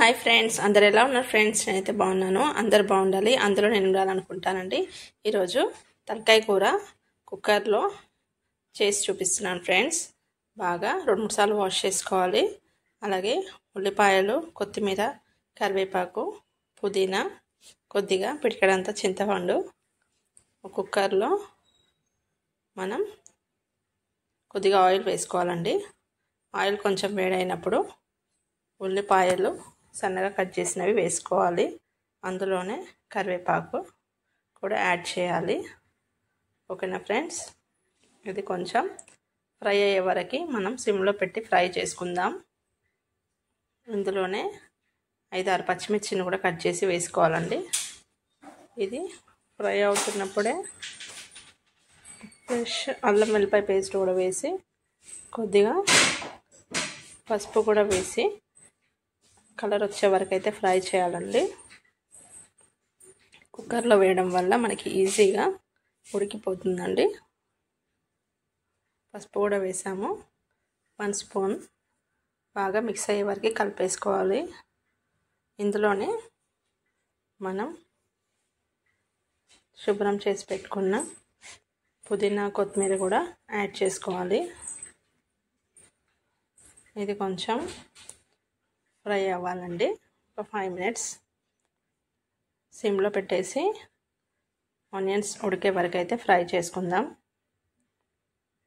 Hi friends, అందరు ఎలా ఉన్నారు ఫ్రెండ్స్? నేనైతే బాగున్నాను. అందరు బాగుండాలి, అందులో నేను ఉండాలనుకుంటానండి. ఈరోజు తలకాయ కూర కుక్కర్లో చేసి చూపిస్తున్నాను ఫ్రెండ్స్. బాగా 2-3 సార్లు వాష్ చేసుకోవాలి. అలాగే ఉల్లిపాయలు, కొత్తిమీర, కరివేపాకు, పుదీనా, కొద్దిగా పిడికెడంత చింతపండు. కుక్కర్లో మనం కొద్దిగా ఆయిల్ వేసుకోవాలండి. ఆయిల్ కొంచెం వేడైనప్పుడు ఉల్లిపాయలు సన్నగా కట్ చేసినవి వేసుకోవాలి. అందులోనే కరివేపాకు కూడా యాడ్ చేయాలి. ఓకేనా ఫ్రెండ్స్? ఇది కొంచెం ఫ్రై అయ్యే వరకు మనం సిమ్లో పెట్టి ఫ్రై చేసుకుందాం. ఇందులోనే 5-6 పచ్చిమిర్చిని కూడా కట్ చేసి వేసుకోవాలండి. ఇది ఫ్రై అవుతున్నప్పుడే ఫ్రెష్ అల్లం వెల్లిపాయ పేస్ట్ కూడా వేసి కొద్దిగా పసుపు కూడా వేసి కలర్ వచ్చే వరకు అయితే ఫ్రై చేయాలండి. కుక్కర్లో వేయడం వల్ల మనకి ఈజీగా ఉడికిపోతుందండి. పసుపు కూడా వేసాము. 1 స్పూన్ బాగా మిక్స్ అయ్యే వరకు కలిపేసుకోవాలి. ఇందులోనే మనం శుభ్రం చేసి పెట్టుకున్న పుదీనా, కొత్తిమీర కూడా యాడ్ చేసుకోవాలి. ఇది కొంచెం ఫ్రై అవ్వాలండి. ఒక 5 మినిట్స్ సిమ్లో పెట్టేసి ఆనియన్స్ ఉడికే వరకు అయితే ఫ్రై చేసుకుందాం.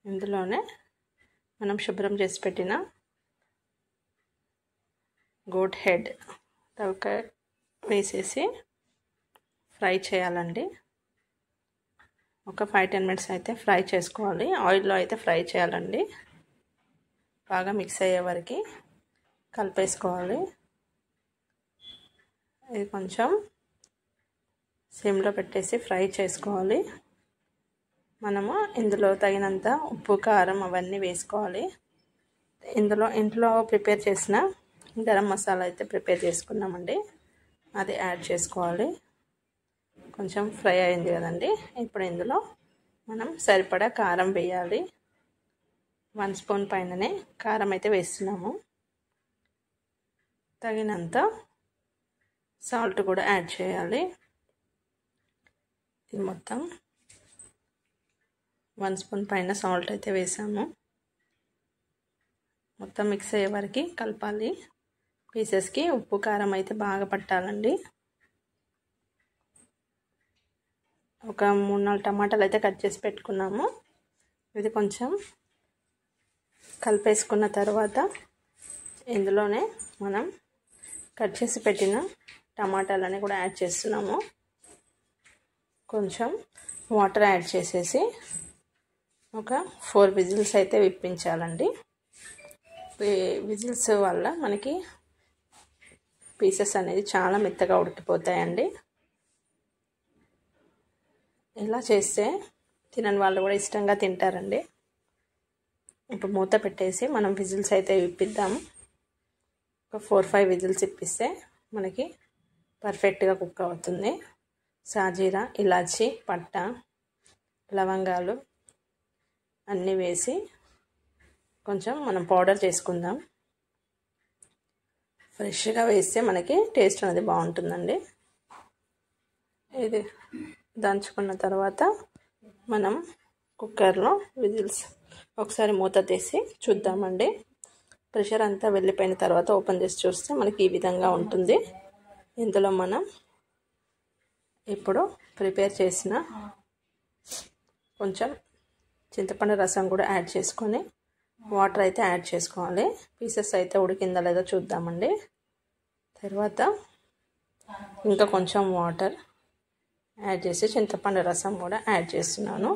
ఇందులోనే మనం శుభ్రం చేసి పెట్టిన గోట్ హెడ్ తలకాయ వేసేసి ఫ్రై చేయాలండి. ఒక 5-10 మినిట్స్ అయితే ఫ్రై చేసుకోవాలి. ఆయిల్లో అయితే ఫ్రై చేయాలండి. బాగా మిక్స్ అయ్యే వరకు కలిపేసుకోవాలి. ఇది కొంచెం సిమ్లో పెట్టేసి ఫ్రై చేసుకోవాలి. మనము ఇందులో తగినంత ఉప్పు, కారం అవన్నీ వేసుకోవాలి. ఇంట్లో ప్రిపేర్ చేసిన గరం మసాలా అయితే ప్రిపేర్ చేసుకున్నామండి, అది యాడ్ చేసుకోవాలి. కొంచెం ఫ్రై అయింది కదండి. ఇప్పుడు ఇందులో మనం సరిపడా కారం వేయాలి. 1 స్పూన్ పైననే కారం అయితే వేస్తున్నాము. తగినంత సాల్ట్ కూడా యాడ్ చేయాలి. ఇది మొత్తం 1 స్పూన్ పైన సాల్ట్ అయితే వేసాము. మొత్తం మిక్స్ అయ్యే వరకు కలపాలి. పీసెస్కి ఉప్పు, కారం అయితే బాగా పట్టాలండి. ఒక 3-4 టమాటాలు అయితే కట్ చేసి పెట్టుకున్నాము. ఇది కొంచెం కలిపేసుకున్న తర్వాత ఇందులోనే మనం కట్ చేసి పెట్టిన టమాటాలని కూడా యాడ్ చేస్తున్నాము. కొంచెం వాటర్ యాడ్ చేసేసి ఒక 4 విజిల్స్ అయితే విప్పించాలండి. విజిల్స్ వల్ల మనకి పీసెస్ అనేది చాలా మెత్తగా ఉడికిపోతాయండి. ఇలా చేస్తే తినని వాళ్ళు కూడా ఇష్టంగా తింటారండి. ఇప్పుడు మూత పెట్టేసి మనం విజిల్స్ అయితే విప్పిద్దాము. ఒక 4-5 విజిల్స్ ఇప్పిస్తే మనకి పర్ఫెక్ట్గా కుక్ అవుతుంది. సాజీరా, ఇలాచి, పట్ట, లవంగాలు అన్నీ వేసి కొంచెం మనం పౌడర్ చేసుకుందాం. ఫ్రెష్గా వేస్తే మనకి టేస్ట్ అనేది బాగుంటుందండి. ఇది దంచుకున్న తర్వాత మనం కుక్కర్లో విజిల్స్ ఒకసారి మూత తీసి చూద్దామండి. ప్రెషర్ అంతా వెళ్ళిపోయిన తర్వాత ఓపెన్ చేసి చూస్తే మనకి ఈ విధంగా ఉంటుంది. ఇందులో మనం ఇప్పుడు ప్రిపేర్ చేసిన కొంచెం చింతపండు రసం కూడా యాడ్ చేసుకొని వాటర్ అయితే యాడ్ చేసుకోవాలి. పీసెస్ అయితే ఉడికిందా లేదో చూద్దామండి. తర్వాత ఇంకా కొంచెం వాటర్ యాడ్ చేసి చింతపండు రసం కూడా యాడ్ చేస్తున్నాను.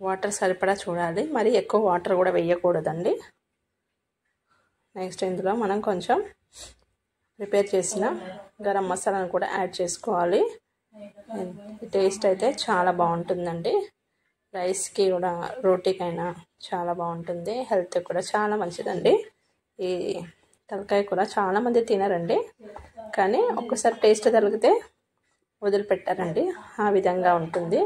వాటర్ సరిపడా చూడాలి, మరి ఎక్కువ వాటర్ కూడా వేయకూడదండి. నెక్స్ట్ ఇందులో మనం కొంచెం ప్రిపేర్ చేసిన గరం మసాలాను కూడా యాడ్ చేసుకోవాలి. టేస్ట్ అయితే చాలా బాగుంటుందండి. రైస్కి కూడా, రోటీకైనా చాలా బాగుంటుంది. హెల్త్ కూడా చాలా మంచిదండి. ఈ తలకాయ కూడా చాలామంది తినరండి, కానీ ఒక్కసారి టేస్ట్ తగిలితే వదిలిపెట్టారండి. ఆ విధంగా ఉంటుంది.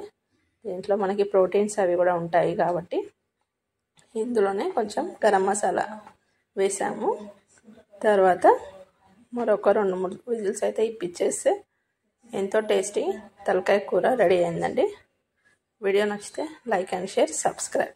దీంట్లో మనకి ప్రోటీన్స్ అవి కూడా ఉంటాయి కాబట్టి ఇందులోనే కొంచెం గరం మసాలా వేసాము. తర్వాత మరొక 2-3 విజిల్స్ అయితే ఇప్పించేస్తే ఎంతో టేస్టీ తలకాయ కూర రెడీ అయిందండి. వీడియో నచ్చితే లైక్ అండ్ షేర్, సబ్స్క్రైబ్.